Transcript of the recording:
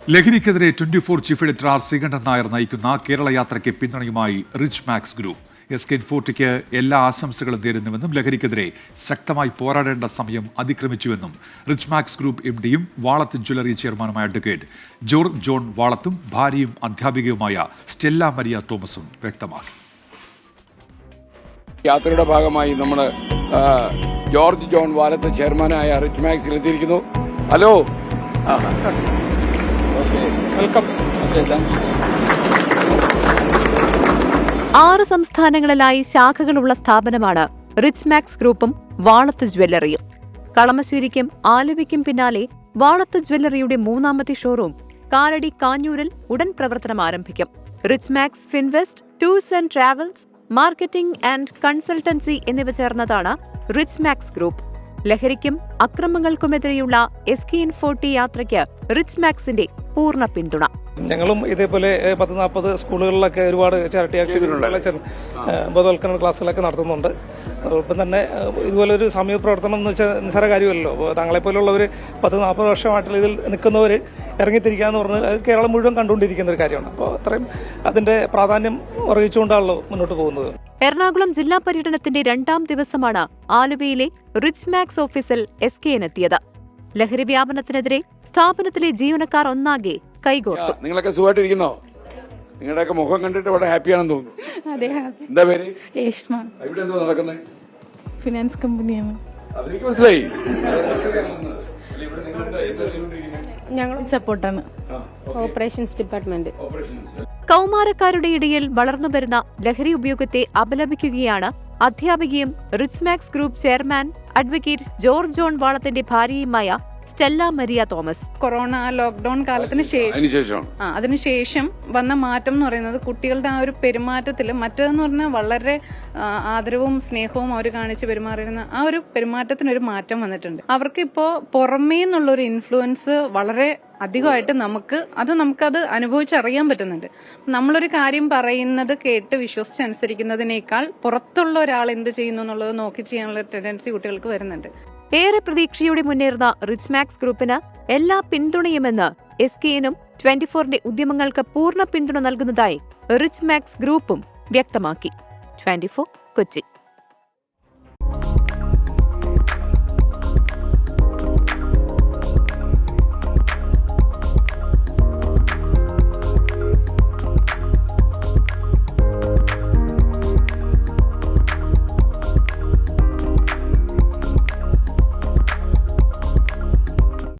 ലഹരിക്കെതിരെ 24 chief editor R Sreekandan Nair നയിക്കുന്ന കേരള യാത്രയ്ക്ക് പിന്തുണയുമായി റിച്ച് മാക്സ് ഗ്രൂപ്പ്. SK-40 എല്ലാ ആശംസകളും നേരുന്നുവെന്നും ലഹരിക്കെതിരെ ശക്തമായി പോരാടേണ്ട സമയം അതിക്രമിച്ചുവെന്നും റിച്ച് മാക്സ് ഗ്രൂപ്പ് MD-യും വാളത്ത് ജ്വല്ലറി ചെയർമാനുമായ അഡ്വക്കേറ്റ് ജോർജ് ജോൺ വാളത്തും ഭാര്യയും അധ്യാപികയുമായ സ്റ്റെല്ല മരിയ തോമസും വ്യക്തമാക്കി. യാത്രയുടെ ഭാഗമായി നമ്മൾ ജോർജ് ജോൺ വാലത്ത് ചെയർമാനായ റിച്ച് മാക്സിൽ എത്തിയിരിക്കുന്നു. Hello, welcome. 6 സംസ്ഥാനങ്ങളിലായി ശാഖകളുള്ള സ്ഥാപനമാണ് റിച്ച് മാക്സ് ഗ്രൂപ്പും വാളത്ത് ജ്വല്ലറിയും. കളമശ്ശേരിക്കും ആലുവയ്ക്കും പിന്നാലെ വാളത്ത് ജ്വല്ലറിയുടെ 3ാമത്തെ ഷോറൂം കാലടി കാഞ്ഞൂരിൽ ഉടൻ പ്രവർത്തനം ആരംഭിക്കും. Rich Max Finvest, tours and travels, marketing and consultancy എന്നിവ ചേർന്നതാണ് റിച്ച് മാക്സ് ഗ്രൂപ്പ്. ലഹരിക്കും അക്രമങ്ങൾക്കുമെതിരെയുള്ള SK-40 യാത്രയ്ക്ക് റിച്ച് മാക്സിന്റെ പൂർണ്ണ പിന്തുണ. ഞങ്ങളും ഇതേപോലെ 10-40 സ്കൂളുകളിലൊക്കെ ഒരുപാട് ചാരിറ്റി ആക്ടിവിറ്റികളുള്ള ബോധവൽക്കരണ ക്ലാസ്സുകളൊക്കെ നടത്തുന്നുണ്ട്. അതോടൊപ്പം തന്നെ ഇതുപോലെ ഒരു സാമൂഹ്യ പ്രവർത്തനം എന്ന് വെച്ചാൽ നിസ്സാര കാര്യമല്ലല്ലോ. താങ്കളെപ്പോലുള്ളവർ 10-40 വർഷമായിട്ടുള്ള ഇതിൽ നിൽക്കുന്നവർ ഇറങ്ങിത്തിരിക്കാന്ന് പറഞ്ഞ് അത് കേരളം മുഴുവൻ കണ്ടുകൊണ്ടിരിക്കുന്ന ഒരു കാര്യമാണ്. അപ്പോൾ അത്രയും അതിന്റെ പ്രാധാന്യം അറിയിച്ചുകൊണ്ടാണല്ലോ മുന്നോട്ട് പോകുന്നത്. എറണാകുളം ജില്ലാ പര്യടനത്തിന്റെ 2ാം ദിവസമാണ് ആലുവയിലെ റിച്ച് മാക്സ് ഓഫീസിൽ SK-എത്തിയത്. ലഹരി വ്യാപനത്തിനെതിരെ സ്ഥാപനത്തിലെ ജീവനക്കാർ ഒന്നാകെ കൈകോർത്തു. നിങ്ങളൊക്കെ സുഖമായിട്ടിരിക്കുന്നോ? നിങ്ങളുടെയൊക്കെ മുഖം കണ്ടിട്ട് വളരെ ഹാപ്പിയാണെന്ന് തോന്നുന്നു. അതെ, എന്താ പേര്? രേഷ്മ. ഇവിടെ എന്തോ നടക്കുന്നത്? ഫിനാൻസ് കമ്പനിയാണ്. അതെനിക്ക് മനസ്സിലായി. ഞങ്ങൾ സപ്പോർട്ടാണ്, ഓപ്പറേഷൻസ് ഡിപ്പാർട്ട്മെന്റ്. കൗമാരക്കാരുടെ ഇടയിൽ വളർന്നുവരുന്ന ലഹരി ഉപയോഗത്തെ അപലപിക്കുകയാണ് അധ്യാപികയും Rich Max group chairman advocate George John വാളത്തിന്റെ ഭാര്യയുമായ സ്റ്റെല്ല മരിയ തോമസ്. കൊറോണ ലോക്ക്ഡൌൺ കാലത്തിന് അതിനുശേഷം വന്ന മാറ്റം എന്ന് പറയുന്നത് കുട്ടികളുടെ ആ ഒരു പെരുമാറ്റത്തിൽ, മറ്റേതെന്ന് പറഞ്ഞാൽ വളരെ ആദരവും സ്നേഹവും അവർ കാണിച്ച് പെരുമാറുന്ന ആ ഒരു പെരുമാറ്റത്തിനൊരു മാറ്റം വന്നിട്ടുണ്ട്. അവർക്കിപ്പോൾ പുറമേ നിന്നുള്ളൊരു ഇൻഫ്ലുവൻസ് വളരെ അധികമായിട്ട് നമുക്കത് അനുഭവിച്ചറിയാൻ പറ്റുന്നുണ്ട്. നമ്മളൊരു കാര്യം പറയുന്നത് കേട്ട് വിശ്വസിച്ചനുസരിക്കുന്നതിനേക്കാൾ പുറത്തുള്ള ഒരാൾ എന്ത് ചെയ്യുന്നു എന്നുള്ളത് നോക്കി ചെയ്യാനുള്ള ടെൻഡൻസി കുട്ടികൾക്ക് വരുന്നുണ്ട്. ഏറെ പ്രതീക്ഷയോടെ മുന്നേറുന്ന റിച്ച് മാക്സ് ഗ്രൂപ്പിന് എല്ലാ പിന്തുണയുമെന്ന് SK-നും 24ന്റെ ഉദ്യമങ്ങൾക്ക് പൂർണ്ണ പിന്തുണ നൽകുന്നതായി റിച്ച് മാക്സ് ഗ്രൂപ്പും വ്യക്തമാക്കി. 24 കൊച്ചി.